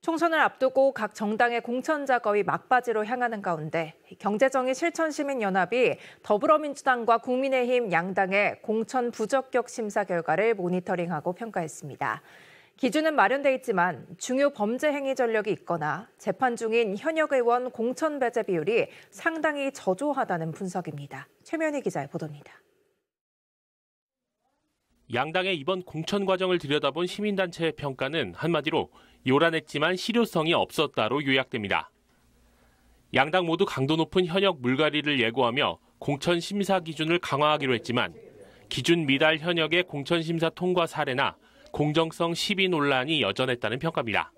총선을 앞두고 각 정당의 공천 작업이 막바지로 향하는 가운데 경제정의 실천시민연합이 더불어민주당과 국민의힘 양당의 공천 부적격 심사 결과를 모니터링하고 평가했습니다. 기준은 마련돼 있지만 중요 범죄 행위 전력이 있거나 재판 중인 현역 의원 공천 배제 비율이 상당히 저조하다는 분석입니다. 최면희 기자의 보도입니다. 양당의 이번 공천 과정을 들여다본 시민단체의 평가는 한마디로 요란했지만 실효성이 없었다로 요약됩니다. 양당 모두 강도 높은 현역 물갈이를 예고하며 공천 심사 기준을 강화하기로 했지만 기준 미달 현역의 공천 심사 통과 사례나 공정성 시비 논란이 여전했다는 평가입니다.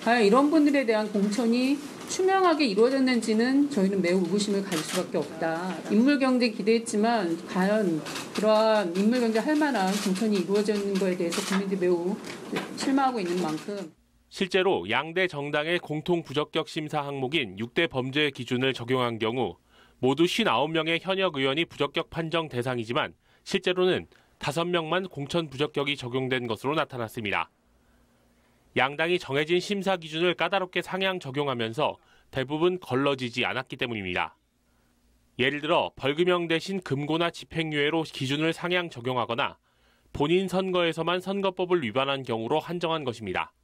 과연 이런 분들에 대한 공천이 투명하게 이루어졌는지는 저희는 매우 의구심을 가질 수밖에 없다. 인물 경쟁 기대했지만 과연 그러한 인물 경쟁할 만한 공천이 이루어지는 것에 대해서 국민들이 매우 실망하고 있는 만큼 실제로 양대 정당의 공통 부적격 심사 항목인 6대 범죄 기준을 적용한 경우 모두 59명의 현역 의원이 부적격 판정 대상이지만 실제로는 5명만 공천 부적격이 적용된 것으로 나타났습니다. 양당이 정해진 심사 기준을 까다롭게 상향 적용하면서 대부분 걸러지지 않았기 때문입니다. 예를 들어 벌금형 대신 금고나 집행유예로 기준을 상향 적용하거나 본인 선거에서만 선거법을 위반한 경우로 한정한 것입니다.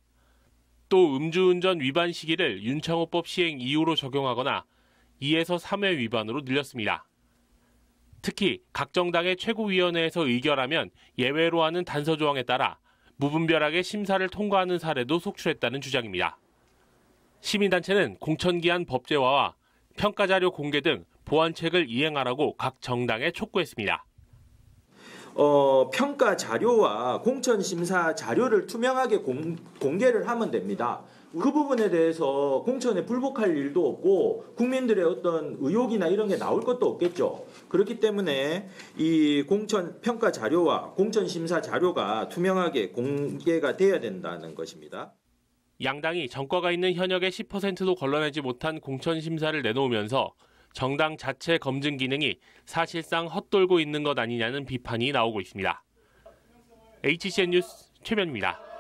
또 음주운전 위반 시기를 윤창호법 시행 이후로 적용하거나 2에서 3회 위반으로 늘렸습니다. 특히 각 정당의 최고위원회에서 의결하면 예외로 하는 단서 조항에 따라 무분별하게 심사를 통과하는 사례도 속출했다는 주장입니다. 시민단체는 공천기한 법제화와 평가자료 공개 등 보완책을 이행하라고 각 정당에 촉구했습니다. 평가 자료와 공천 심사 자료를 투명하게 공개를 하면 됩니다. 그 부분에 대해서 공천에 불복할 일도 없고 국민들의 어떤 의혹이나 이런 게 나올 것도 없겠죠. 그렇기 때문에 이 공천 평가 자료와 공천 심사 자료가 투명하게 공개가 돼야 된다는 것입니다. 양당이 전과가 있는 현역의 10%도 걸러내지 못한 공천 심사를 내놓으면서 정당 자체 검증 기능이 사실상 헛돌고 있는 것 아니냐는 비판이 나오고 있습니다. HCN 뉴스 최면입니다.